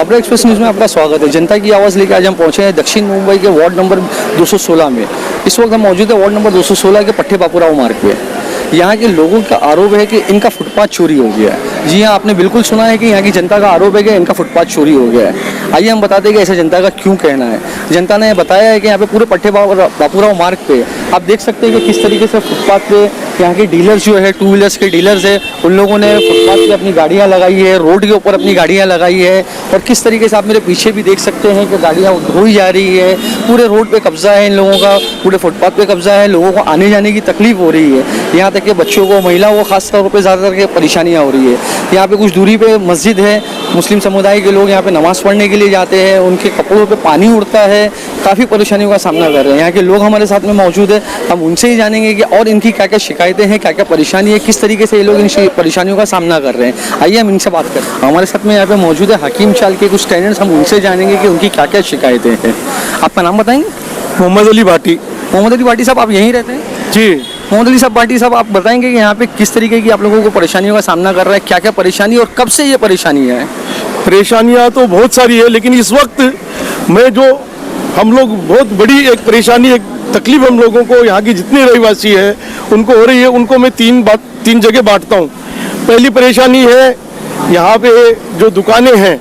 Chapra express news में आपका स्वागत है। जनता की आवाज़ लेकर आज हम पहुंचे हैं दक्षिण मुंबई के वार्ड नंबर 216 में। इस वक्त हम मौजूद है वार्ड नंबर 216 के पट्टे बापूराव मार्ग पे। यहाँ के लोगों का आरोप है कि इनका फुटपाथ चोरी हो गया है। जी हाँ, आपने बिल्कुल सुना है कि यहाँ की जनता का आरोप है कि इनका फुटपाथ चोरी हो गया है। आइए हम बताते हैं कि ऐसा जनता का क्यों कहना है। जनता ने बताया है कि यहाँ पे पूरे पट्टे बापूराव मार्ग पे आप देख सकते हैं कि किस तरीके से फुटपाथ पे यहाँ के डीलर्स जो है, टू व्हीलर्स के डीलर्स है, उन लोगों ने फुटपाथ पे अपनी गाड़ियाँ लगाई है, रोड के ऊपर अपनी गाड़ियाँ लगाई है। और किस तरीके से आप मेरे पीछे भी देख सकते हैं कि गाड़ियाँ धोई जा रही है। पूरे रोड पे कब्जा है इन लोगों का, पूरे फुटपाथ पे कब्जा है। लोगों को आने जाने की तकलीफ हो रही है। यहाँ तक कि बच्चों को, महिलाओं को खास तौर पे ज़्यादातर के परेशानियाँ हो रही है। यहाँ पे कुछ दूरी पे मस्जिद है, मुस्लिम समुदाय के लोग यहाँ पे नमाज़ पढ़ने के लिए जाते हैं। उनके कपड़ों पे पानी उड़ता है, काफ़ी परेशानियों का सामना कर रहे हैं। यहाँ के लोग हमारे साथ में मौजूद है, हम उनसे ही जानेंगे कि और इनकी क्या क्या शिकायतें हैं, क्या क्या परेशानी है, किस तरीके से ये लोग इन परेशानियों का सामना कर रहे हैं। आइए हम इनसे बात करें। हमारे साथ में यहाँ पे मौजूद है हकीम चाल के कुछ टेनेंट्स, हम उनसे जानेंगे कि उनकी क्या क्या शिकायतें हैं। आपका नाम बताएंगे? मोहम्मद अली भाटी। मोहम्मद अली भाटी साहब, आप यहीं रहते हैं? जी। मोहम्मद अली साहब भाटी साहब, आप बताएंगे कि यहाँ पे किस तरीके की आप लोगों को परेशानियों का सामना कर रहा है, क्या क्या परेशानी और कब से ये परेशानी है? परेशानियाँ तो बहुत सारी है, लेकिन इस वक्त मैं जो हम लोग बहुत बड़ी एक परेशानी, एक तकलीफ हम लोगों को यहाँ की जितने रहवासी है उनको हो रही है, उनको मैं तीन जगह बांटता हूँ। पहली परेशानी है यहाँ पे जो दुकानें हैं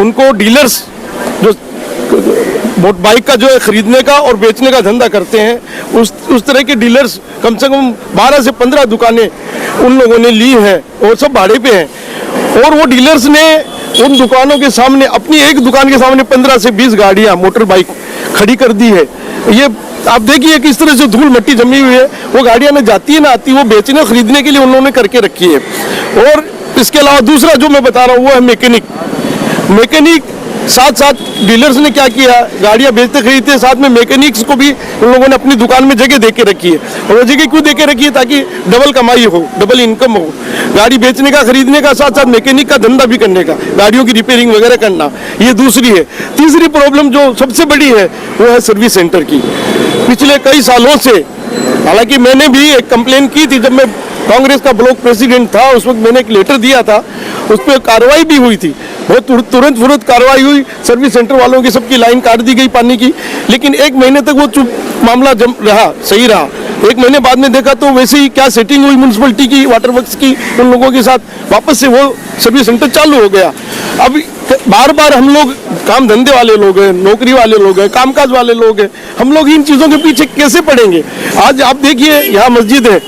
उनको डीलर्स जो बाइक का जो है खरीदने का और बेचने का धंधा करते हैं, उस तरह के डीलर्स कम से कम 12 से 15 दुकानें उन लोगों ने ली हैं और सब भाड़े पे हैं। और वो डीलर्स ने उन दुकानों के सामने, अपनी एक दुकान के सामने 15 से 20 गाड़ियां मोटर बाइक खड़ी कर दी है। ये आप देखिए किस तरह से धूल मिट्टी जमी हुई है। वो गाड़ियां न जाती है ना आती, वो बेचने खरीदने के लिए उन्होंने करके रखी है। और इसके अलावा दूसरा जो मैं बता रहा हूँ वो है मैकेनिक। साथ साथ डीलर्स ने क्या किया, गाड़ियां बेचते खरीदते साथ में मैकेनिक्स को भी उन लोगों ने अपनी दुकान में जगह देके रखी है। और वो जगह क्यों देके रखी है? ताकि डबल कमाई हो, डबल इनकम हो, गाड़ी बेचने का खरीदने का, साथ साथ मैकेनिक का धंधा भी करने का, गाड़ियों की रिपेयरिंग वगैरह करना। ये दूसरी है। तीसरी प्रॉब्लम जो सबसे बड़ी है वो है सर्विस सेंटर की। पिछले कई सालों से, हालांकि मैंने भी एक कंप्लेन की थी, जब मैं कांग्रेस का ब्लॉक प्रेसिडेंट था उस वक्त मैंने एक लेटर दिया था, उस पर कार्रवाई भी हुई थी, बहुत तुरंत कार्रवाई हुई। सर्विस सेंटर वालों की सबकी लाइन काट दी गई पानी की, लेकिन एक महीने तक वो चुप मामला सही रहा। एक महीने बाद में देखा तो वैसे ही क्या सेटिंग हुई म्यूनसिपलिटी की, वाटर वर्क्स की, उन लोगों के साथ वापस से वो सर्विस सेंटर चालू हो गया। अब बार बार हम लोग काम धंधे वाले लोग हैं, नौकरी वाले लोग हैं, कामकाज वाले लोग हैं, हम लोग इन चीज़ों के पीछे कैसे पड़ेंगे? आज आप देखिए यहाँ मस्जिद है,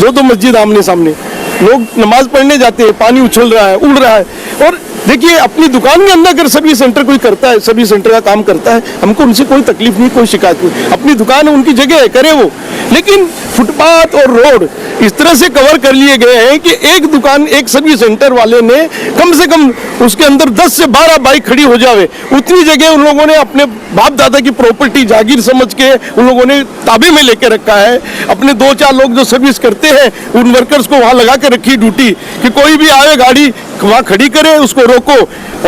दो मस्जिद आमने सामने, लोग नमाज पढ़ने जाते हैं, पानी उछल रहा है, उड़ रहा है। और देखिए अपनी दुकान के अंदर अगर सर्विस सेंटर कोई करता है, सर्विस सेंटर का काम करता है, हमको उनसे कोई तकलीफ नहीं, कोई शिकायत नहीं। अपनी दुकान है, उनकी जगह है, करे वो। लेकिन फुटपाथ और रोड इस तरह से कवर कर लिए गए हैं कि एक दुकान, एक सर्विस सेंटर वाले ने कम से कम उसके अंदर 10 से 12 बाइक खड़ी हो जावे, उतनी जगह उन लोगों ने अपने बाप दादा की प्रॉपर्टी जागीर समझ के उन लोगों ने ताबे में लेके रखा है। अपने 2-4 लोग जो सर्विस करते हैं उन वर्कर्स को वहाँ लगा के रखी ड्यूटी कि कोई भी आए गाड़ी वहाँ खड़ी करे, उसको रोको।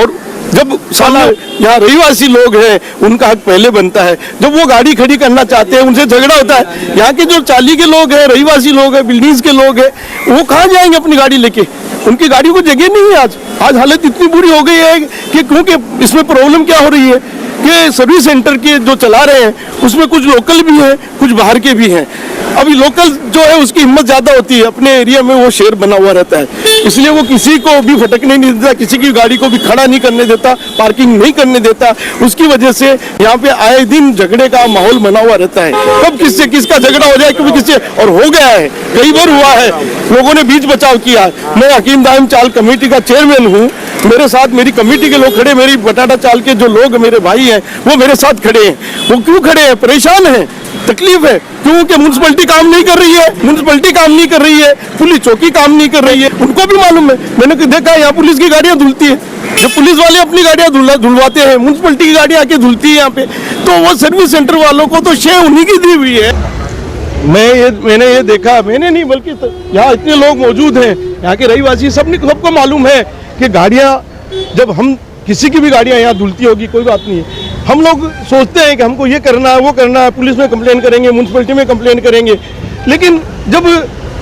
और जब साला यहाँ रहीवासी लोग हैं उनका हक पहले बनता है। जब वो गाड़ी खड़ी करना चाहते हैं उनसे झगड़ा होता है। यहाँ के जो चाली के लोग हैं, रहीवासी लोग हैं, बिल्डिंग्स के लोग हैं, वो कहाँ जाएंगे अपनी गाड़ी लेके? उनकी गाड़ी को जगह नहीं है। आज हालत इतनी बुरी हो गई है कि क्योंकि इसमें प्रॉब्लम क्या हो रही है कि सर्विस सेंटर के जो चला रहे हैं उसमें कुछ लोकल भी हैं, कुछ बाहर के भी हैं। अभी लोकल जो है उसकी हिम्मत ज़्यादा होती है, अपने एरिया में वो शेर बना हुआ रहता है, इसलिए वो किसी को भी भटकने नहीं देता, किसी की गाड़ी को भी खड़ा नहीं करने देता, पार्किंग नहीं करने देता। उसकी वजह से यहाँ पे आए दिन झगड़े का माहौल बना हुआ रहता है। कब किससे किसका झगड़ा हो जाए, कभी किससे, और हो गया है, कई बार हुआ है। लोगों ने बीच बचाव किया। मैं हकीम दायम चाल कमेटी का चेयरमैन हूँ, मेरे साथ मेरी कमेटी के लोग खड़े, मेरी बटाटा चाल के जो लोग मेरे भाई हैं वो मेरे साथ खड़े हैं। वो क्यों खड़े हैं? परेशान हैं, तकलीफ है। क्योंकि म्यूनसिपलिटी काम नहीं कर रही है, म्यूनसिपलिटी काम नहीं कर रही है, पुलिस चौकी काम नहीं कर रही है। उनको भी मालूम है, मैंने देखा यहाँ पुलिस की गाड़ियाँ धुलती है, जो पुलिस वाले अपनी गाड़ियाँ धुलवाते हैं, म्यूनसिपलिटी की गाड़ियाँ आके धुलती है यहाँ पे। तो वो सर्विस सेंटर वालों को तो शेयर उन्हीं की दी हुई है। मैंने ये देखा, मैंने नहीं बल्कि यहाँ इतने लोग मौजूद हैं, यहाँ के रहीवासी सबको मालूम है कि गाड़ियाँ, जब हम किसी की भी गाड़ियाँ यहाँ धुलती होगी कोई बात नहीं है, हम लोग सोचते हैं कि हमको ये करना है, वो करना है, पुलिस में कंप्लेन करेंगे, म्यूनसिपलिटी में कंप्लेन करेंगे। लेकिन जब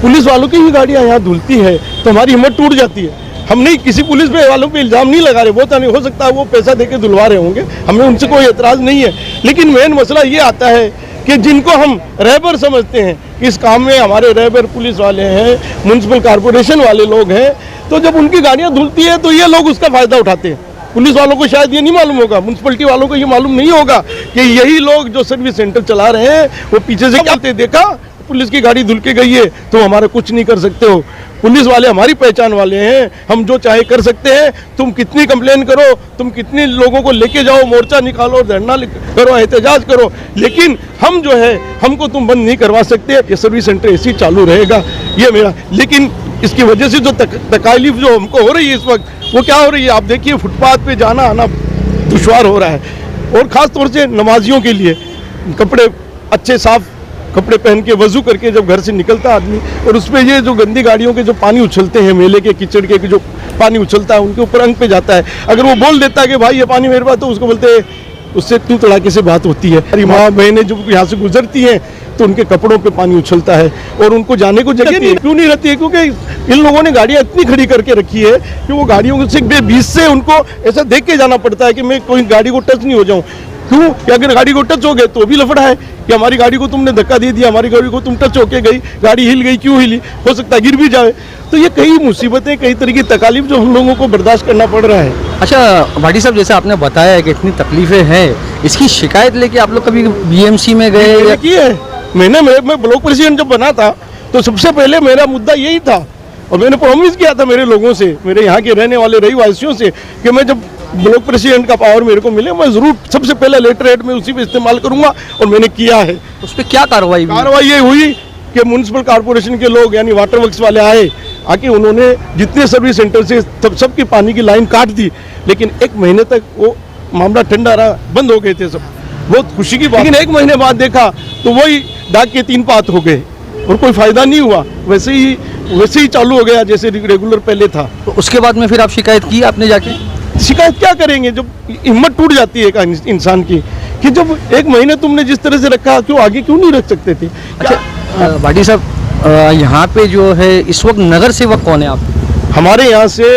पुलिस वालों की ही गाड़ियाँ यहाँ धुलती है तो हमारी हिम्मत टूट जाती है। हम नहीं किसी पुलिस पे वालों पे इल्ज़ाम नहीं लगा रहे, वो तो नहीं हो सकता वो पैसा देके धुलवा रहे होंगे, हमें उनसे कोई एतराज़ नहीं है। लेकिन मेन मसला ये आता है कि जिनको हम रहबर समझते हैं, इस काम में हमारे रहबर पुलिस वाले हैं, म्युनिसिपल कॉरपोरेशन वाले लोग हैं, तो जब उनकी गाड़ियाँ धुलती है तो ये लोग उसका फ़ायदा उठाते हैं। पुलिस वालों को शायद ये नहीं मालूम होगा, म्युनिसिपलिटी वालों को ये मालूम नहीं होगा कि यही लोग जो सर्विस सेंटर चला रहे हैं वो पीछे से क्या देखा पुलिस की गाड़ी धुल के गई है तो हमारा कुछ नहीं कर सकते हो। पुलिस वाले हमारी पहचान वाले हैं, हम जो चाहे कर सकते हैं। तुम कितनी कंप्लेन करो, तुम कितने लोगों को लेके जाओ, मोर्चा निकालो, धरना करो, एहतजाज करो, लेकिन हम जो है हमको तुम बंद नहीं करवा सकते। ये सर्विस सेंटर ऐसे ही चालू रहेगा, ये मेरा। लेकिन इसकी वजह से जो तकलीफ जो हमको हो रही है इस वक्त, वो क्या हो रही है आप देखिए, फुटपाथ पे जाना आना दुश्वार हो रहा है। और ख़ास तौर से नमाजियों के लिए कपड़े अच्छे साफ कपड़े पहन के वजू करके जब घर से निकलता आदमी, और उसमें ये जो गंदी गाड़ियों के जो पानी उछलते हैं, मेले के कीचड़ के जो पानी उछलता है उनके ऊपर अंग पे जाता है। अगर वो बोल देता है कि भाई ये पानी मेरे पास, तो उसको बोलते हैं, उससे तू तड़ाके से बात होती है। हमारी माँ बहनें जब यहाँ से गुजरती हैं तो उनके कपड़ों पे पानी उछलता है और उनको जाने को जगह नहीं, क्यों नहीं रहती है? क्योंकि इन लोगों ने गाड़ियाँ इतनी खड़ी करके रखी है कि वो गाड़ियों से बीच से उनको ऐसा देख के जाना पड़ता है कि मैं कोई गाड़ी को टच नहीं हो जाऊँ। क्यों कि अगर गाड़ी को टच हो गए तो भी लफड़ा है कि हमारी गाड़ी को तुमने धक्का दे दिया, हमारी गाड़ी को तुम टच होके गई, गाड़ी हिल गई, क्यों हिली, हो सकता है गिर भी जाए। तो ये कई मुसीबतें, कई तरह की तकालीफ जो हम लोगों को बर्दाश्त करना पड़ रहा है। अच्छा भाटी साहब, जैसे आपने बताया कि इतनी तकलीफें हैं, इसकी शिकायत लेके आप लोग कभी बीएमसी में गए? की है मैं ब्लॉक प्रेसिडेंट जब बना था तो सबसे पहले मेरा मुद्दा यही था, और मैंने प्रॉमिस किया था मेरे लोगों से, मेरे यहाँ के रहने वाले रहीवासियों से, कि मैं जब ब्लॉक प्रेसिडेंट का पावर मेरे को मिले, मैं जरूर सबसे पहले लेटर हेड में उसी पे इस्तेमाल करूंगा, और मैंने किया है। उस पर क्या कार्रवाई ये हुई कि म्युनिसिपल कॉरपोरेशन के लोग यानी वाटर वर्क्स वाले आए, आके उन्होंने जितने सर्विस सेंटर से सबकी पानी की लाइन काट दी, लेकिन 1 महीने तक वो मामला ठंडा रहा, बंद हो गए थे सब, बहुत खुशी की बात। लेकिन 1 महीने बाद देखा तो वही दाग के 3 पात हो गए और कोई फायदा नहीं हुआ, वैसे ही चालू हो गया जैसे रेगुलर पहले था। तो उसके बाद में फिर आप शिकायत की आपने जाके? शिकायत क्या करेंगे, जब हिम्मत टूट जाती है एक इंसान की कि जब 1 महीने तुमने जिस तरह से रखा, क्यों आगे क्यों नहीं रख सकते थे? अच्छा भाटी साहब, यहाँ पे जो है इस वक्त नगर सेवक कौन है आप? हमारे यहाँ से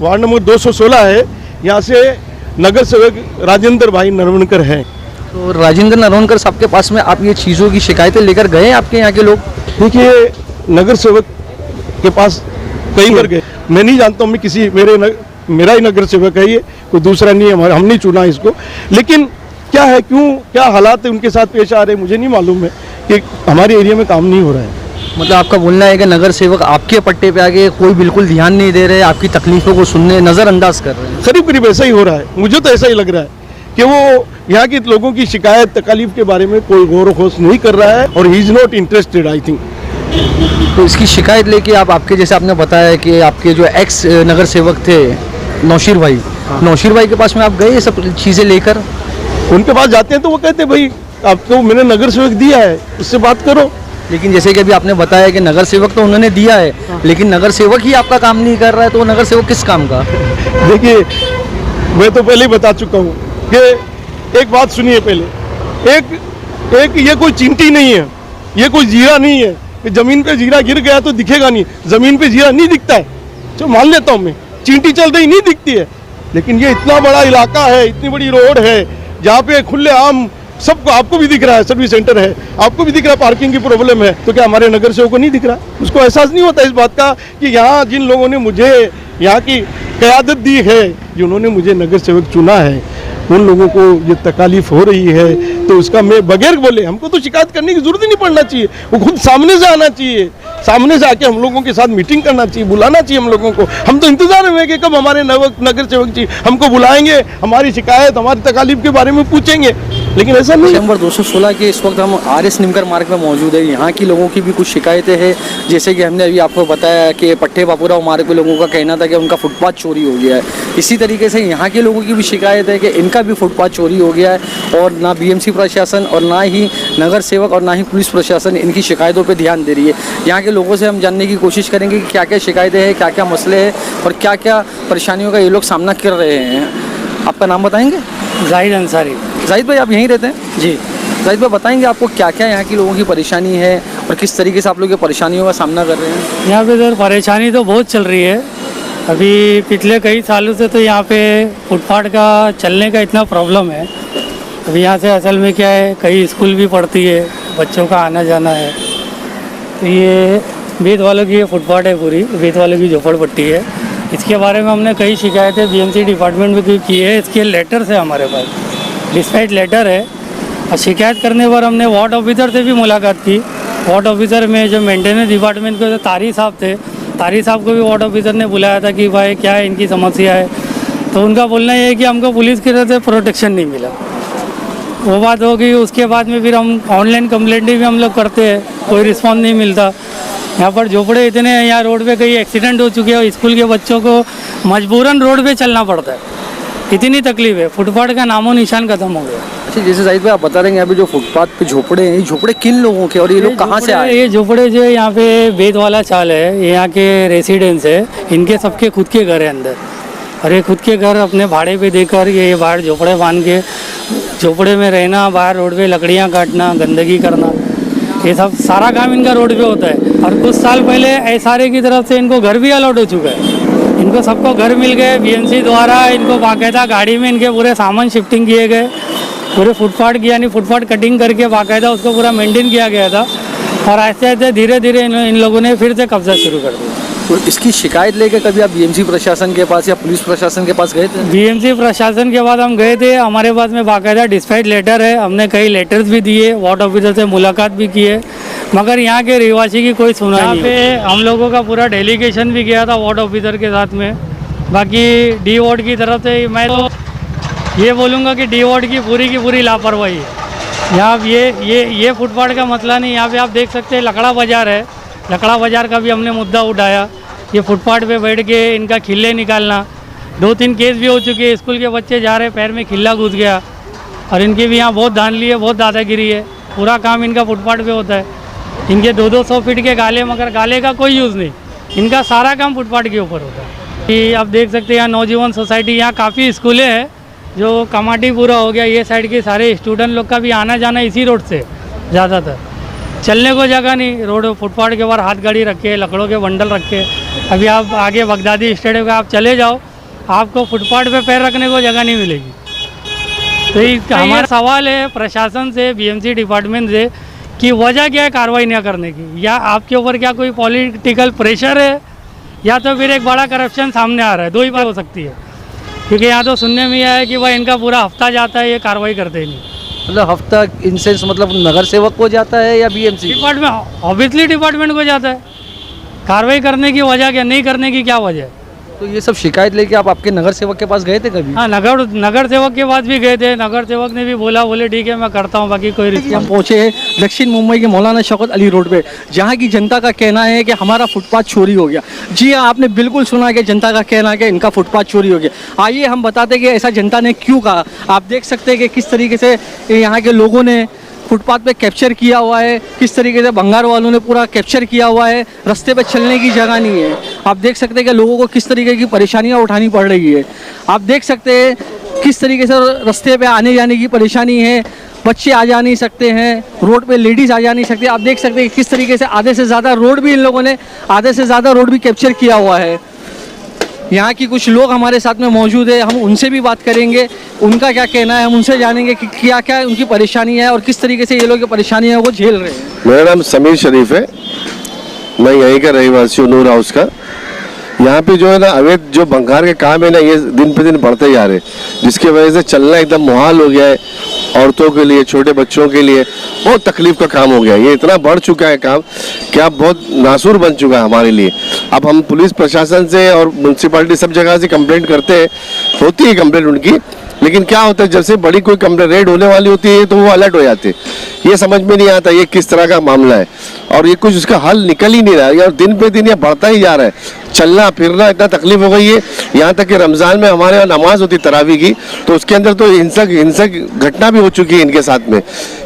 वार्ड नंबर 216 है, यहाँ से नगर सेवक राजेंद्र भाई नरवणकर हैं। तो राजेंद्र नरवणकर साहब के पास में आप ये चीज़ों की शिकायतें लेकर गए आपके यहाँ के लोग? देखिए, नगर सेवक के पास कई बार गए, मैं नहीं जानता हूँ, मैं किसी मेरा ही नगर सेवक है, ये कोई दूसरा नहीं है, हम नहीं चुना इसको। लेकिन क्या है, क्या हालात है उनके साथ पेश आ रहे हैं मुझे नहीं मालूम है कि हमारे एरिया में काम नहीं हो रहा है। मतलब आपका बोलना है कि नगर सेवक आपके पट्टे पे आके कोई बिल्कुल ध्यान नहीं दे रहे, आपकी तकलीफों को सुनने नज़रअंदाज कर रहे हैं? करीब करीब ऐसा ही हो रहा है, मुझे तो ऐसा ही लग रहा है कि वो यहाँ के लोगों की शिकायत तकलीफ के बारे में कोई गौर खोज नहीं कर रहा है, और he is not interested I think. तो इसकी शिकायत लेके आपके जैसे आपने बताया कि आपके जो एक्स नगर सेवक थे नौशीर भाई, नौशीर भाई के पास में आप गए ये सब चीज़ें लेकर? उनके पास जाते हैं तो वो कहते हैं भाई आपको मैंने नगर सेवक दिया है, उससे बात करो। लेकिन जैसे कि अभी आपने बताया कि नगर सेवक तो उन्होंने दिया है, लेकिन नगर सेवक ही आपका काम नहीं कर रहा है, तो वो नगर सेवक किस काम का? देखिए, मैं तो पहले ही बता चुका हूँ कि एक बात सुनिए पहले, एक ये कोई चींटी नहीं है, ये कोई जीरा नहीं है कि जमीन पे जीरा गिर गया तो दिखेगा नहीं, जमीन पे जीरा नहीं दिखता है, जो मान लेता हूँ मैं, चींटी चल रही नहीं दिखती है। लेकिन ये इतना बड़ा इलाका है, इतनी बड़ी रोड है जहाँ पे खुले आम सबको, आपको भी दिख रहा है सर्विस सेंटर है, आपको भी दिख रहा है पार्किंग की प्रॉब्लम है, तो क्या हमारे नगर सेवक को नहीं दिख रहा? उसको एहसास नहीं होता इस बात का कि यहाँ जिन लोगों ने मुझे यहाँ की क़यादत दी है, जिन्होंने मुझे नगर सेवक चुना है, उन लोगों को ये तकालीफ हो रही है, तो उसका मैं बगैर बोले हमको तो शिकायत करने की जरूरत ही नहीं पड़ना चाहिए, वो खुद सामने से आना चाहिए, सामने से आके हम लोगों के साथ मीटिंग करना चाहिए, बुलाना चाहिए हम लोगों को। हम तो इंतजार में कि कब हमारे नगर सेवक जी हमको बुलाएंगे, हमारी शिकायत, हमारी तकालीफ के बारे में पूछेंगे, लेकिन ऐसा नहीं। नंबर 216 के इस वक्त हम RS निमकर मार्ग में मौजूद है। यहाँ की लोगों की भी कुछ शिकायतें हैं, जैसे कि हमने अभी आपको बताया कि पट्टे बापूराव मार्ग पे लोगों का कहना था कि उनका फुटपाथ चोरी हो गया है। इसी तरीके से यहाँ के लोगों की भी शिकायत है कि इनका भी फुटपाथ चोरी हो गया है, और ना BMC प्रशासन और ना ही नगर सेवक और ना ही पुलिस प्रशासन इनकी शिकायतों पर ध्यान दे रही है। यहाँ के लोगों से हम जानने की कोशिश करेंगे कि क्या क्या शिकायतें हैं, क्या क्या मसले हैं और क्या क्या परेशानियों का ये लोग सामना कर रहे हैं। आपका नाम बताएंगे? जाहिद अंसारी। जाहिद भाई, आप यहीं रहते हैं? जी। जाहिद भाई, बताएंगे आपको क्या क्या यहाँ की लोगों की परेशानी है और किस तरीके से आप लोग ये परेशानियों का सामना कर रहे हैं? यहाँ पे सर परेशानी तो बहुत चल रही है, अभी पिछले कई सालों से तो यहाँ पे फुटपाथ का चलने का इतना प्रॉब्लम है। अभी यहाँ से असल में क्या है, कई स्कूल भी पढ़ती है, बच्चों का आना जाना है। तो ये बेत वालों की ये फुटपाथ है, पूरी बेत वालों की झोपड़पट्टी है। इसके बारे में हमने कई शिकायतें बीएमसी डिपार्टमेंट में की है। इसके लेटर्स है हमारे पास, डिस्पैच लेटर है। और शिकायत करने पर हमने वार्ड ऑफिसर से भी मुलाकात की। वार्ड ऑफिसर में जो मेंटेनेंस डिपार्टमेंट के जो तारी साहब थे, तारी साहब को भी वार्ड ऑफिसर ने बुलाया था कि भाई क्या है इनकी समस्या है। तो उनका बोलना ये है कि हमको पुलिस की तरफ से प्रोटेक्शन नहीं मिला। वो बात होगी। उसके बाद में फिर हम ऑनलाइन कंप्लेंट भी हम लोग करते हैं, कोई रिस्पॉन्स नहीं मिलता। यहाँ पर झोपड़े इतने हैं, यहाँ रोड पे कई एक्सीडेंट हो चुके हैं। स्कूल के बच्चों को मजबूरन रोड पे चलना पड़ता है, इतनी तकलीफ है। फुटपाथ का नामो निशान खत्म हो गया। अच्छा, जैसे जाहिद भाई आप बता रहे हैं अभी जो फुटपाथ पे झोपड़े हैं, ये झोपड़े किन लोगों के और ये लोग कहाँ से आए? ये झोपड़े जो है यहाँ पे बेत वाला चाल है, ये यहाँ के रेसिडेंस है। इनके सबके खुद के घर है अंदर, और ये खुद के घर अपने भाड़े पे देकर ये बाहर झोपड़े बांध के झोपड़े में रहना, बाहर रोड पे लकड़ियाँ काटना, गंदगी करना, ये सब सारा काम इनका रोड पे होता है। और कुछ साल पहले एसआरए की तरफ से इनको घर भी अलॉट हो चुका है। इनको सबको घर मिल गए बीएमसी द्वारा। इनको बाकायदा गाड़ी में इनके पूरे सामान शिफ्टिंग किए गए। पूरे फुटपाथ की यानी फुटपाथ कटिंग करके बाकायदा उसको पूरा मेंटेन किया गया था। और ऐसे ऐसे धीरे धीरे इन लोगों ने फिर से कब्जा शुरू कर दिया। तो इसकी शिकायत लेके कभी आप बीएमसी प्रशासन के पास या पुलिस प्रशासन के पास गए थे? बीएमसी प्रशासन के बाद हम गए थे। हमारे पास में बाकायदा डिस्पैच लेटर है, हमने कई लेटर्स भी दिए, वार्ड ऑफिसर से मुलाकात भी की है, मगर यहाँ के रहवासी की कोई सुनवाई नहीं। यहाँ पे हम लोगों का पूरा डेलीगेशन भी गया था वार्ड ऑफिसर के साथ में। बाकी डी वार्ड की तरफ से मैं तो ये बोलूँगा कि डी वार्ड की पूरी लापरवाही है। यहाँ ये फुटपाथ का मसला नहीं। यहाँ पे आप देख सकते हैं लकड़ा बाज़ार है, लकड़ा बाज़ार का भी हमने मुद्दा उठाया। ये फुटपाथ पे बैठ के इनका खिल्ले निकालना, 2-3 केस भी हो चुके हैं। स्कूल के बच्चे जा रहे, पैर में खिल्ला घुस गया, और इनकी भी यहाँ बहुत धांधली है, बहुत दादागिरी है। पूरा काम इनका फुटपाथ पे होता है। इनके 200 फीट के गाले, मगर गाले का कोई यूज़ नहीं, इनका सारा काम फुटपाथ के ऊपर होता है। कि आप देख सकते हैं यहाँ नौजीवन सोसाइटी, यहाँ काफ़ी स्कूलें हैं, जो कमाटी पूरा हो गया, ये साइड के सारे स्टूडेंट लोग का भी आना जाना इसी रोड से ज़्यादातर। चलने को जगह नहीं, रोड फुटपाथ के ऊपर हाथ गाड़ी रखे, लकड़ों के बंडल रखे। अभी आप आगे बगदादी स्टेडियम का आप चले जाओ, आपको फुटपाथ पे पैर रखने को जगह नहीं मिलेगी। तो ये हमारा सवाल है प्रशासन से, बीएमसी डिपार्टमेंट से, कि वजह क्या है कार्रवाई न करने की? या आपके ऊपर क्या कोई पॉलिटिकल प्रेशर है, या तो फिर एक बड़ा करप्शन सामने आ रहा है? दो ही बात हो सकती है। क्योंकि यहाँ तो सुनने में आया है कि भाई इनका पूरा हफ्ता जाता है, ये कार्रवाई करते ही नहीं। मतलब हफ्ता इनसेंस मतलब नगर सेवक को जाता है या बीएमसी डिपार्टमेंट? ऑब्वियसली डिपार्टमेंट को जाता है। कार्रवाई करने की वजह क्या, नहीं करने की क्या वजह है? तो ये सब शिकायत लेके आप आपके नगर सेवक के पास गए थे कभी? हाँ, नगर सेवक के पास भी गए थे। नगर सेवक ने भी बोले ठीक है मैं करता हूँ, बाकी कोई हम पहुंचे हैं दक्षिण मुंबई के मौलाना शौकत अली रोड पे, जहां की जनता का कहना है कि हमारा फुटपाथ चोरी हो गया। जी हाँ, आपने बिल्कुल सुना कि जनता का कहना है कि इनका फुटपाथ चोरी हो गया। आइए हम बताते हैं कि ऐसा जनता ने क्यों कहा। आप देख सकते हैं कि किस तरीके से यहाँ के लोगों ने फुटपाथ पे कैप्चर किया हुआ है, किस तरीके से भंगार वालों ने पूरा कैप्चर किया हुआ है। रास्ते पे चलने की जगह नहीं है। आप देख सकते हैं कि लोगों को किस तरीके की परेशानियां उठानी पड़ रही है। आप देख सकते हैं किस तरीके से रास्ते पे आने जाने की परेशानी है। बच्चे आ जा नहीं सकते हैं, रोड पे लेडीज़ आ जा नहीं सकते। आप देख सकते हैं किस तरीके से आधे से ज़्यादा रोड भी इन लोगों ने कैप्चर किया हुआ है। यहाँ की कुछ लोग हमारे साथ में मौजूद है, हम उनसे भी बात करेंगे, उनका क्या कहना है, हम उनसे जानेंगे कि क्या क्या उनकी परेशानी है और किस तरीके से ये लोग परेशानी है वो झेल रहे हैं। मेरा नाम समीर शरीफ है, मैं यहीं का रहवासी हूँ, नूर हाउस का। यहाँ पे जो है ना अवैध जो भंगार के काम है ना, ये दिन पे दिन बढ़ते जा रहे हैं, जिसकी वजह से चलना एकदम मुहाल हो गया है। औरतों के लिए, छोटे बच्चों के लिए बहुत तकलीफ का काम हो गया है। ये इतना बढ़ चुका है काम कि अब बहुत नासूर बन चुका है हमारे लिए। अब हम पुलिस प्रशासन से और म्यूनसिपालिटी सब जगह से कंप्लेंट करते हैं, होती है कंप्लेंट उनकी, लेकिन क्या होता है जब से बड़ी कोई कंप्लेंट रेड होने वाली होती है तो वो अलर्ट हो जाते हैं। ये समझ में नहीं आता ये किस तरह का मामला है, और ये कुछ उसका हल निकल ही नहीं रहा है, और दिन पे दिन ये बढ़ता ही जा रहा है। चलना फिरना इतना तकलीफ हो गई है। यहाँ तक कि रमज़ान में हमारे यहाँ नमाज होती तरावी की, तो उसके अंदर तो हिंसक घटना भी हो चुकी है इनके साथ में।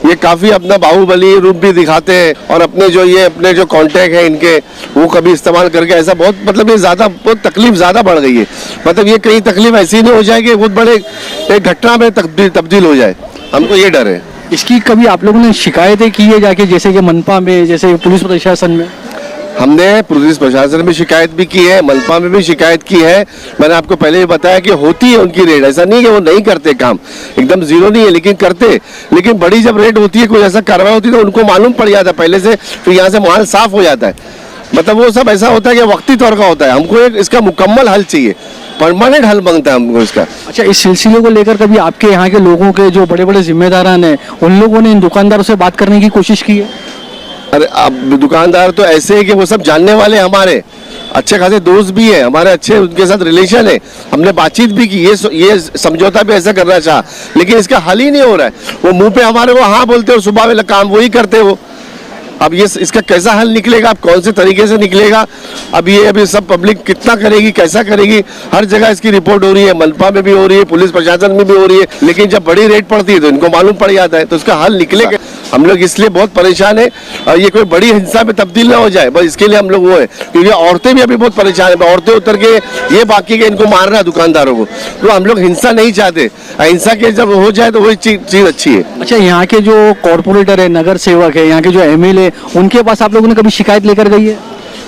ये काफ़ी अपना बाहुबली रूप भी दिखाते हैं, और अपने जो कॉन्टैक्ट है इनके वो कभी इस्तेमाल करके ऐसा बहुत मतलब ये बहुत तकलीफ ज़्यादा बढ़ गई है। मतलब ये कहीं तकलीफ ऐसी नहीं हो जाए कि बहुत बड़े एक घटना में तब्दील हो जाए, हमको ये डर है। इसकी कभी आप लोगों ने शिकायतें की है जाके, जैसे कि मनपा में, जैसे पुलिस प्रशासन में? हमने पुलिस प्रशासन में शिकायत भी की है, मनपा में भी शिकायत की है। मैंने आपको पहले भी बताया कि होती है उनकी रेड, ऐसा नहीं कि वो नहीं करते काम, एकदम जीरो नहीं है, लेकिन करते। लेकिन बड़ी जब रेड होती है, कोई ऐसा कार्रवाई होती है, तो उनको मालूम पड़ जाता है पहले से, फिर यहाँ से माहौल साफ हो जाता है। मतलब वो सब ऐसा होता है कि वक्ती तौर का होता है। हमको एक इसका मुकम्मल हल चाहिए, परमानेंट हल मांगता है हमको इसका। अच्छा, इस सिलसिले को लेकर कभी आपके यहाँ के लोगों के जो बड़े बड़े जिम्मेदारान हैं, उन लोगों ने इन दुकानदारों से बात करने की कोशिश की है? अरे अब दुकानदार तो ऐसे है कि वो सब जानने वाले हमारे अच्छे खासे दोस्त भी है, हमारे अच्छे उनके साथ रिलेशन है, हमने बातचीत भी की, ये समझौता भी ऐसा करना चाहा, लेकिन इसका हल ही नहीं हो रहा है। वो मुंह पे हमारे वो हाँ बोलते और सुबह में काम वही करते वो। अब ये इसका कैसा हल निकलेगा, अब कौन से तरीके से निकलेगा, अब ये अभी सब पब्लिक कितना करेगी, कैसा करेगी। हर जगह इसकी रिपोर्ट हो रही है, मनपा में भी हो रही है, पुलिस प्रशासन में भी हो रही है, लेकिन जब बड़ी रेड पड़ती है तो इनको मालूम पड़ जाता है, तो इसका हल निकलेगा। हम लोग इसलिए बहुत परेशान है, और ये कोई बड़ी हिंसा में तब्दील ना हो जाए, बस इसके लिए हम लोग वो है, क्योंकि औरतें भी अभी बहुत परेशान है। औरतें उतर के ये बाकी के इनको मारना है दुकानदारों को, तो हम लोग हिंसा नहीं चाहते। हिंसा के जब हो जाए तो वही चीज अच्छी है। अच्छा, यहाँ के जो कॉर्पोरेटर है, नगर सेवक है, यहाँ के जो एमएलए, उनके पास आप लोगों ने कभी शिकायत लेकर गई है?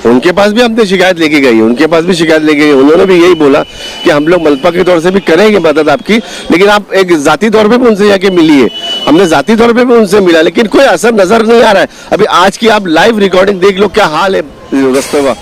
उनके पास भी हमने शिकायत लेके गई है, उनके पास भी शिकायत लेके गई। उन्होंने भी यही बोला कि हम लोग मनपा के तौर से भी करेंगे मदद आपकी, लेकिन आप एक जाती तौर पे भी उनसे जाके मिलिए। हमने जाती तौर पे भी उनसे मिला, लेकिन कोई असर नजर नहीं आ रहा है। अभी आज की आप लाइव रिकॉर्डिंग देख लो, क्या हाल है रास्ते का।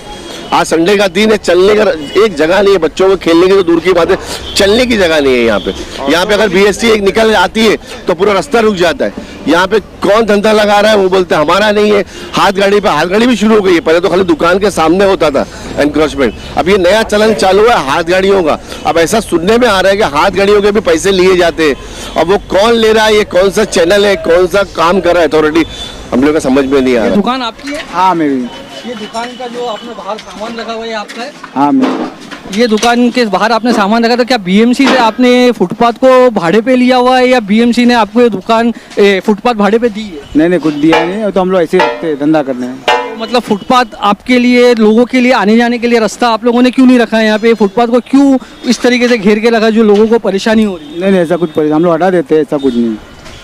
आज संडे का दिन है, चलने का एक जगह नहीं है, बच्चों को खेलने की तो दूर की बात है, चलने की जगह नहीं है यहाँ पे। यहाँ पे अगर BST एक निकल आती है तो पूरा रास्ता रुक जाता है। यहाँ पे कौन धंधा लगा रहा है, वो बोलते हैं हमारा नहीं है। हाथ गाड़ी भी शुरू हो गई है, पहले तो खाली दुकान के सामने होता था एनक्रोचमेंट, अब ये नया चलन चालू है हाथ गाड़ियों का। अब ऐसा सुनने में आ रहा है कि हाथ गाड़ियों के भी पैसे लिए जाते हैं। अब वो कौन ले रहा है, ये कौन सा चैनल है, कौन सा काम कर रहा है अथॉरिटी, हम लोग का समझ में नहीं आ रहा। दुकान आपकी है? हाँ मेरी। ये दुकान का जो आपने बाहर सामान लगा हुआ है आपका है? हाँ मेरी। ये दुकान के बाहर आपने सामान रखा था, क्या BMC से आपने फुटपाथ को भाड़े पे लिया हुआ है, या BMC ने आपको ये दुकान फुटपाथ भाड़े पे दी है? नहीं कुछ दिया नहीं, तो हम लोग ऐसे ही रखते हैं, धंधा करने में। तो मतलब फुटपाथ आपके लिए, लोगों के लिए आने जाने के लिए रास्ता आप लोगों ने क्यों नहीं रखा है यहाँ पे? फुटपाथ को क्यों इस तरीके से घेर के रखा जो लोगों को परेशानी हो रही है? नहीं ऐसा कुछ परेशान, हम लोग हटा देते हैं, ऐसा कुछ नहीं।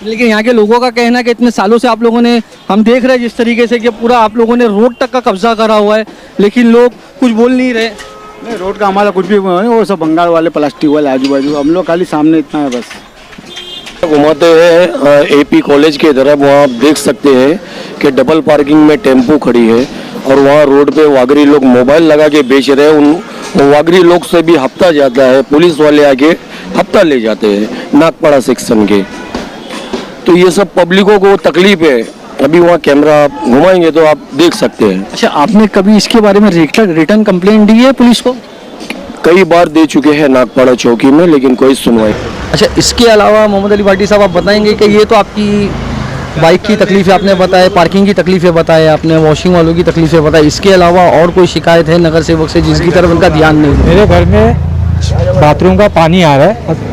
लेकिन यहाँ के लोगों का कहना है कि इतने सालों से आप लोगों ने, हम देख रहे हैं जिस तरीके से कि पूरा आप लोगों ने रोड तक का कब्जा करा हुआ है, लेकिन लोग कुछ बोल नहीं रहे। नहीं रोड का हमारा कुछ भी नहीं, वो सब बंगाल वाले प्लास्टिक वाले आजू बाजू, हम लोग खाली सामने इतना है बस। घुमाते हैं AP कॉलेज की तरफ, वहाँ आप देख सकते हैं कि डबल पार्किंग में टेम्पो खड़ी है, और वहाँ रोड पे वागरी लोग मोबाइल लगा के बेच रहे हैं। उन वागरी लोग से भी हफ्ता जाता है, पुलिस वाले आके हफ्ता ले जाते हैं नागपाड़ा सेक्शन के। तो ये सब पब्लिकों को तकलीफ है। अभी वहाँ कैमरा घुमाएंगे तो आप देख सकते हैं। अच्छा, आपने कभी इसके बारे में रिटर्न कंप्लेंट दी है पुलिस को? कई बार दे चुके हैं नागपाड़ा चौकी में, लेकिन कोई सुनवाई। अच्छा, इसके अलावा मोहम्मद अली भाटी साहब, आप बताएंगे कि ये तो आपकी बाइक की तकलीफें आपने बताया, पार्किंग की तकलीफें बताए आपने, वॉशिंग वालों की तकलीफें बताई, इसके अलावा और कोई शिकायत है नगर सेवक से जिसकी तरफ उनका ध्यान नहीं है? मेरे घर में बाथरूम का पानी आ रहा है,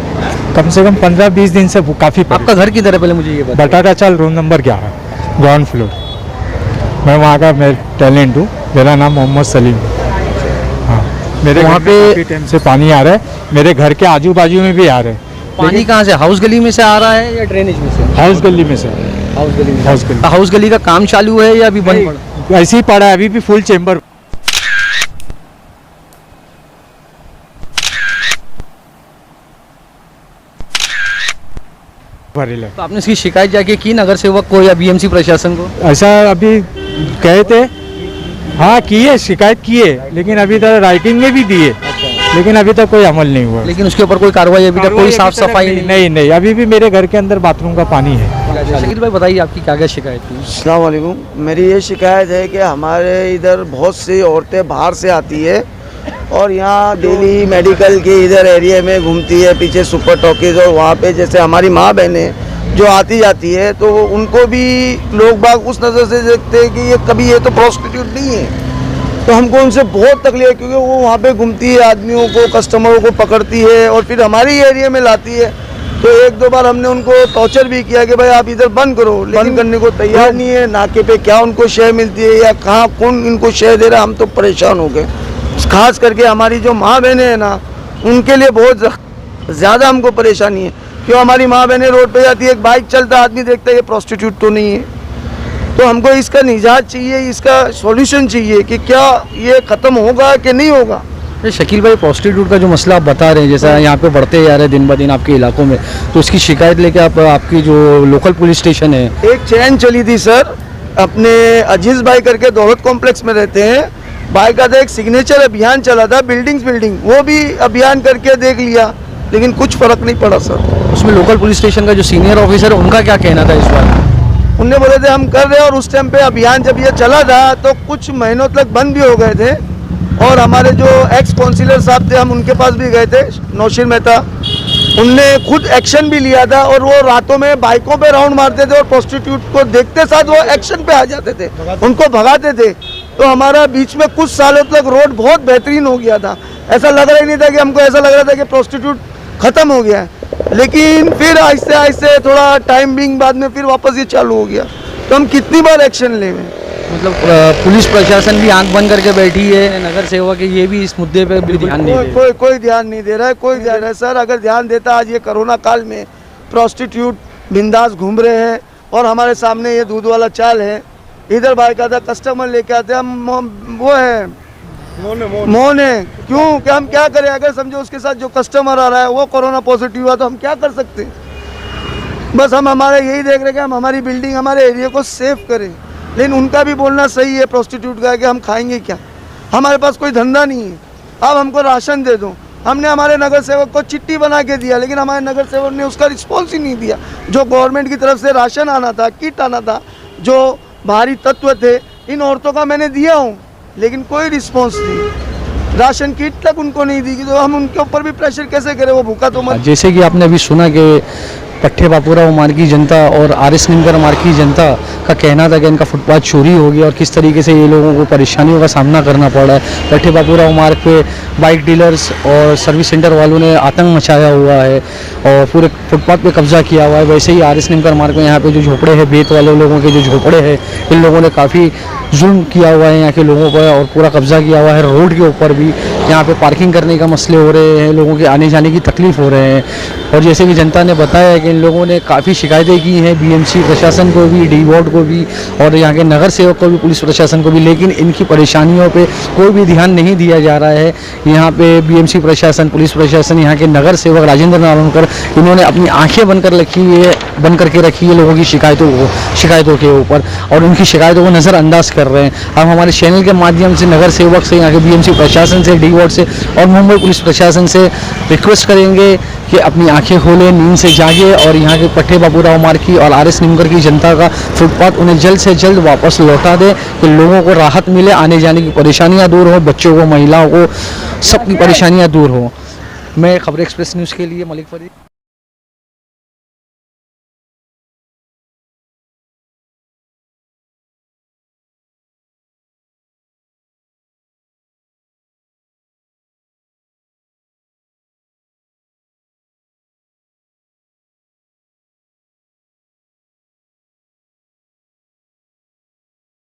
कम से कम 15-20 दिन से काफ़ी। आपका घर किधर है पहले मुझे ये बताइए? बटाटा चाल रूम नंबर 11 ग्राउंड फ्लोर। मैं वहाँ का टैलेंट हूँ, मेरा नाम मोहम्मद सलीम। हाँ, मेरे वहाँ पे काफ़ी टाइम से पानी आ रहा है, मेरे घर के आजू बाजू में भी आ रहा है। पानी कहाँ से, हाउस गली में से आ रहा है या ड्रेनेज में से? हाउस गली में से। हाउस गली में। हाउस गली। हाउस गली का काम चालू है या अभी बंद पड़ा? ऐसे ही पड़ा है, अभी भी फुल चेम्बर। तो आपने इसकी शिकायत जाके की नगर सेवक को या BMC प्रशासन को? ऐसा अभी कहे थे, हाँ की है, शिकायत की है, लेकिन अभी तक राइटिंग में भी दी है, लेकिन अभी तक कोई अमल नहीं हुआ। लेकिन उसके ऊपर कोई कार्रवाई अभी तक, कोई साफ सफाई नहीं, अभी भी मेरे घर के अंदर बाथरूम का पानी है। शकील भाई बताइए, आपकी क्या क्या शिकायत थी? अस्सलाम वालेकुम। मेरी ये शिकायत है कि हमारे इधर बहुत सी औरतें बाहर से आती है और यहाँ दिल्ली मेडिकल के इधर एरिया में घूमती है, पीछे सुपर टॉकीज, और वहाँ पे जैसे हमारी माँ बहनें जो आती जाती है तो उनको भी लोग बाग उस नज़र से देखते हैं कि ये कभी ये तो प्रोस्टिट्यूट नहीं है। तो हमको उनसे बहुत तकलीफ है, क्योंकि वो वहाँ पे घूमती है, आदमियों को, कस्टमरों को पकड़ती है और फिर हमारी एरिया में लाती है। तो 1-2 बार हमने उनको टॉर्चर भी किया कि भाई आप इधर बंद करो, लेकिन करने को तैयार नहीं है। नाके पे क्या उनको शय मिलती है या कहाँ कौन इनको शय दे रहा है, हम तो परेशान हो गए। खास करके हमारी जो माँ बहनें हैं ना, उनके लिए बहुत ज़्यादा हमको परेशानी है। क्यों हमारी माँ बहनें रोड पे जाती है, एक बाइक चलता आदमी देखता है ये प्रोस्टिट्यूट तो नहीं है, तो हमको इसका निजात चाहिए, इसका सॉल्यूशन चाहिए कि क्या ये ख़त्म होगा कि नहीं होगा। ये शकील भाई, प्रोस्टिट्यूट का जो मसला आप बता रहे हैं, जैसा यहाँ पे बढ़ते जा रहे हैं दिन ब दिन आपके इलाकों में, तो उसकी शिकायत लेके आप आपकी जो लोकल पुलिस स्टेशन है, एक चैन चली थी सर, अपने अजीज भाई करके दोहत कॉम्प्लेक्स में रहते हैं, बाकायदा एक सिग्नेचर अभियान चला था, बिल्डिंग वो भी अभियान करके देख लिया, लेकिन कुछ फ़र्क नहीं पड़ा सर। उसमें लोकल पुलिस स्टेशन का जो सीनियर ऑफिसर है उनका क्या कहना था इस बार? उनने बोले थे हम कर रहे हैं, और उस टाइम पे अभियान जब ये चला था तो कुछ महीनों तक बंद भी हो गए थे, और हमारे जो एक्स काउंसिलर साहब थे हम उनके पास भी गए थे, नौशीर मेहता, उनने खुद एक्शन भी लिया था, और वो रातों में बाइकों पे राउंड मारते थे और प्रोस्टिट्यूट को देखते साथ वो एक्शन पे आ जाते थे, उनको भगाते थे। तो हमारा बीच में कुछ सालों तक रोड बहुत बेहतरीन हो गया था, ऐसा लग रहा ही नहीं था कि हमको ऐसा लग रहा था कि प्रोस्टिट्यूट ख़त्म हो गया है, लेकिन फिर आहिस्ते आहिस्ते थोड़ा टाइम बिंग बाद में फिर वापस ये चालू हो गया। तो हम कितनी बार एक्शन ले में, मतलब पुलिस प्रशासन भी आंख बंद करके बैठी है, नगर सेवक ये भी इस मुद्दे पे भी ध्यान नहीं दे रहे। कोई ध्यान नहीं दे रहा है, कोई ध्यान है सर। अगर ध्यान देता, आज ये कोरोना काल में प्रोस्टिट्यूट बिंदास घूम रहे हैं, और हमारे सामने ये दूध वाला चाल है, इधर बाकायदा कस्टमर लेके आते हैं, हम वो है मौन है, क्यों कि हम क्या करें? अगर समझो उसके साथ जो कस्टमर आ रहा है वो कोरोना पॉजिटिव हुआ तो हम क्या कर सकते हैं? बस हम हमारे यही देख रहे हैं कि हम हमारी बिल्डिंग, हमारे एरिया को सेफ करें, लेकिन उनका भी बोलना सही है प्रोस्टिट्यूट का कि हम खाएंगे क्या, हमारे पास कोई धंधा नहीं है, अब हमको राशन दे दो। हमने हमारे नगर सेवक को चिट्ठी बना के दिया, लेकिन हमारे नगर सेवक ने उसका रिस्पॉन्स ही नहीं दिया। जो गवर्नमेंट की तरफ से राशन आना था, किट आना था, जो बाहरी तत्व थे, इन औरतों का मैंने दिया हूँ, लेकिन कोई रिस्पॉन्स नहीं, राशन किट तक उनको नहीं दी। तो हम उनके ऊपर भी प्रेशर कैसे करें? वो भूखा तो मत। जैसे कि आपने अभी सुना कि पट्टे बापूराव मार्ग की जनता और आरएस निमकर मार्ग की जनता का कहना था कि इनका फुटपाथ चोरी हो गया, और किस तरीके से ये लोगों को परेशानियों का सामना करना पड़ा है। पट्टे बापूराव मार्ग पे बाइक डीलर्स और सर्विस सेंटर वालों ने आतंक मचाया हुआ है और पूरे फुटपाथ पे कब्जा किया हुआ है। वैसे ही आरएस निमकर मार्ग में यहाँ पे जो झोपड़े हैं, बेत वाले लोगों के जो झोपड़े हैं, इन लोगों ने काफ़ी जुल्म किया हुआ है यहाँ के लोगों पर, और पूरा कब्जा किया हुआ है। रोड के ऊपर भी यहाँ पे पार्किंग करने का मसले हो रहे हैं, लोगों के आने जाने की तकलीफ हो रहे हैं। और जैसे कि जनता ने बताया है कि इन लोगों ने काफ़ी शिकायतें की हैं बीएमसी प्रशासन को भी, डी वार्ड को भी, और यहाँ के नगर सेवक को भी, पुलिस प्रशासन को भी, लेकिन इनकी परेशानियों पे कोई भी ध्यान नहीं दिया जा रहा है। यहाँ पे बीएमसी प्रशासन, पुलिस प्रशासन, यहाँ के नगर सेवक राजेंद्र नारायणकर, इन्होंने अपनी आंखें बंद करके रखी है लोगों की शिकायतों के ऊपर, और उनकी शिकायतों को नज़रअंदाज कर रहे हैं। हम हमारे चैनल के माध्यम से नगर सेवक से, यहाँ के बीएमसी प्रशासन से, डी वार्ड से और मुंबई पुलिस प्रशासन से रिक्वेस्ट करेंगे कि अपनी आंखें खोलें, नींद से जागे, और यहाँ के पट्टे बापूराव मार्ग की और आरएस निमकर की जनता का फुटपाथ उन्हें जल्द से जल्द वापस लौटा दें कि लोगों को राहत मिले, आने जाने की परेशानियाँ दूर हो, बच्चों को, महिलाओं को, सबकी परेशानियाँ दूर हो। मैं खबर एक्सप्रेस न्यूज़ के लिए मलिक फरीद।